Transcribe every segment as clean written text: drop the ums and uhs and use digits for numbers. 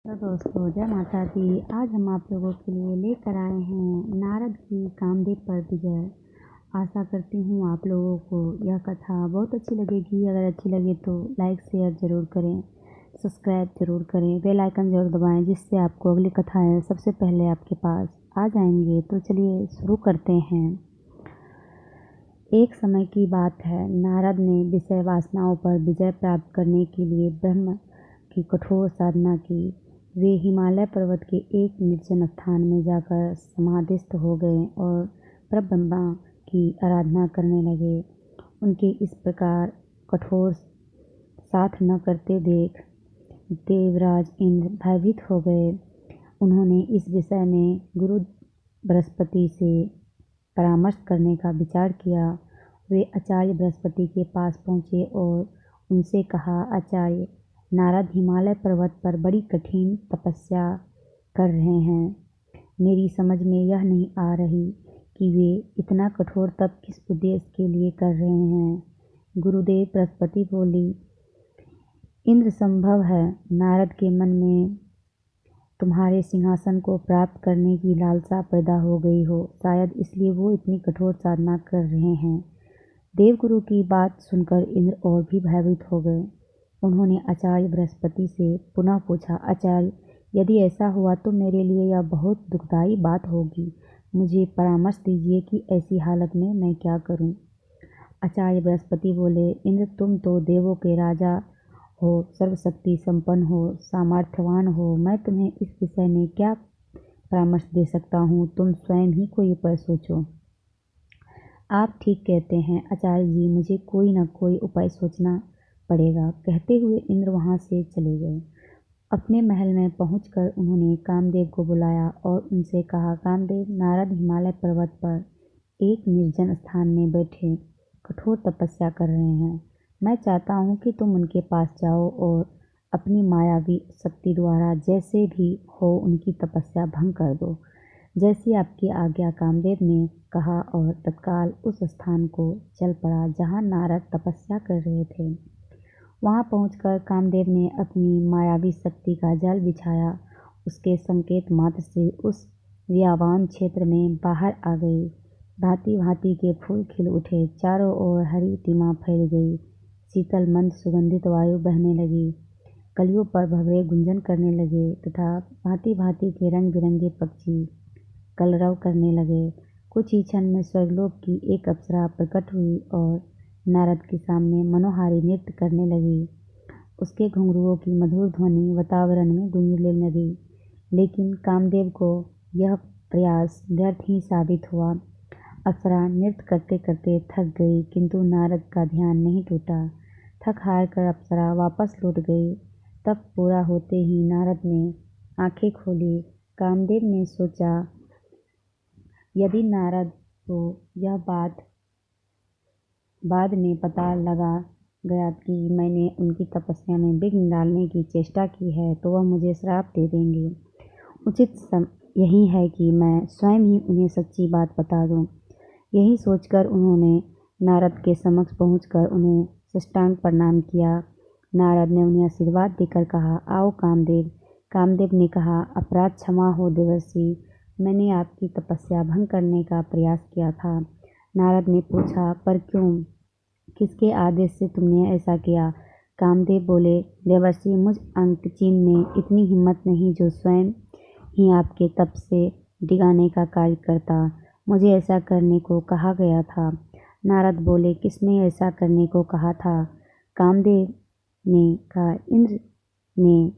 तो दोस्तों, जय माता दी। आज हम आप लोगों के लिए लेकर आए हैं नारद की कामदेव पर विजय। आशा करती हूँ आप लोगों को यह कथा बहुत अच्छी लगेगी। अगर अच्छी लगे तो लाइक शेयर ज़रूर करें, सब्सक्राइब ज़रूर करें, बेल आइकन ज़रूर दबाएं, जिससे आपको अगली कथाएं सबसे पहले आपके पास आ जाएंगे। तो चलिए शुरू करते हैं। एक समय की बात है, नारद ने विषय वासनाओं पर विजय प्राप्त करने के लिए ब्रह्म की कठोर साधना की। वे हिमालय पर्वत के एक निर्जन स्थान में जाकर समाधिस्थ हो गए और परब्रह्मा की आराधना करने लगे। उनके इस प्रकार कठोर साथ न करते देख देवराज इंद्र भयभीत हो गए। उन्होंने इस विषय में गुरु बृहस्पति से परामर्श करने का विचार किया। वे आचार्य बृहस्पति के पास पहुँचे और उनसे कहा, आचार्य, नारद हिमालय पर्वत पर बड़ी कठिन तपस्या कर रहे हैं। मेरी समझ में यह नहीं आ रही कि वे इतना कठोर तप किस उद्देश्य के लिए कर रहे हैं। गुरुदेव बृहस्पति बोली, इंद्र, संभव है नारद के मन में तुम्हारे सिंहासन को प्राप्त करने की लालसा पैदा हो गई हो। शायद इसलिए वो इतनी कठोर साधना कर रहे हैं। देवगुरु की बात सुनकर इंद्र और भी भयभीत हो गए। उन्होंने आचार्य बृहस्पति से पुनः पूछा, आचार्य, यदि ऐसा हुआ तो मेरे लिए यह बहुत दुखदायी बात होगी। मुझे परामर्श दीजिए कि ऐसी हालत में मैं क्या करूं। आचार्य बृहस्पति बोले, इंद्र, तुम तो देवों के राजा हो, सर्वशक्ति संपन्न हो, सामर्थ्यवान हो। मैं तुम्हें इस विषय में क्या परामर्श दे सकता हूँ। तुम स्वयं ही कोई उपाय सोचो। आप ठीक कहते हैं आचार्य जी, मुझे कोई न कोई उपाय सोचना पड़ेगा। कहते हुए इंद्र वहाँ से चले गए। अपने महल में पहुंचकर उन्होंने कामदेव को बुलाया और उनसे कहा, कामदेव, नारद हिमालय पर्वत पर एक निर्जन स्थान में बैठे कठोर तपस्या कर रहे हैं। मैं चाहता हूँ कि तुम उनके पास जाओ और अपनी मायावी शक्ति द्वारा जैसे भी हो उनकी तपस्या भंग कर दो। जैसी आपकी आज्ञा, कामदेव ने कहा और तत्काल उस स्थान को चल पड़ा जहाँ नारद तपस्या कर रहे थे। वहाँ पहुंचकर कामदेव ने अपनी मायावी शक्ति का जाल बिछाया। उसके संकेत मात्र से उस व्यावान क्षेत्र में बाहर आ गई। भांति भांति के फूल खिल उठे। चारों ओर हरी टिमा फैल गई। शीतल मंद सुगंधित वायु बहने लगी। कलियों पर भंवरे गुंजन करने लगे तथा भांति भांति के रंग बिरंगे पक्षी कलरव करने लगे। कुछ ही क्षण में स्वर्गलोक की एक अप्सरा प्रकट हुई और नारद के सामने मनोहारी नृत्य करने लगी। उसके घुंघरुओं की मधुर ध्वनि वातावरण में गूंजने लगी। लेकिन कामदेव को यह प्रयास व्यर्थ ही साबित हुआ। अप्सरा नृत्य करते करते थक गई, किंतु नारद का ध्यान नहीं टूटा। थक हार कर अप्सरा वापस लौट गई। तब पूरा होते ही नारद ने आंखें खोली। कामदेव ने सोचा, यदि नारद को यह बात बाद में पता लगा गया कि मैंने उनकी तपस्या में विघ्न डालने की चेष्टा की है तो वह मुझे श्राप दे देंगे। उचित यही है कि मैं स्वयं ही उन्हें सच्ची बात बता दूं। यही सोचकर उन्होंने नारद के समक्ष पहुंचकर उन्हें साष्टांग प्रणाम किया। नारद ने उन्हें आशीर्वाद देकर कहा, आओ कामदेव। कामदेव ने कहा, अपराध क्षमा हो देवर्षि, मैंने आपकी तपस्या भंग करने का प्रयास किया था। नारद ने पूछा, पर क्यों, किसके आदेश से तुमने ऐसा किया। कामदेव बोले, देवर्षि, मुझ अंकचिन में इतनी हिम्मत नहीं जो स्वयं ही आपके तप से डिगाने का कार्य करता। मुझे ऐसा करने को कहा गया था। नारद बोले, किसने ऐसा करने को कहा था। कामदेव ने कहा, इंद्र ने,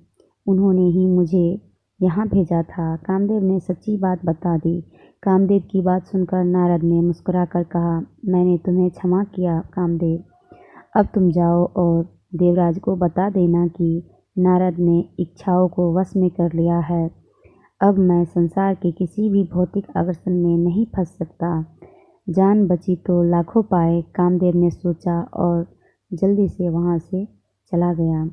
उन्होंने ही मुझे यहाँ भेजा था। कामदेव ने सच्ची बात बता दी। कामदेव की बात सुनकर नारद ने मुस्कुराकर कहा, मैंने तुम्हें क्षमा किया कामदेव। अब तुम जाओ और देवराज को बता देना कि नारद ने इच्छाओं को वश में कर लिया है। अब मैं संसार के किसी भी भौतिक आकर्षण में नहीं फंस सकता। जान बची तो लाखों पाए, कामदेव ने सोचा और जल्दी से वहाँ से चला गया।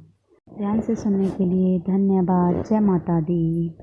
ध्यान से सुनने के लिए धन्यवाद। जय माता दी।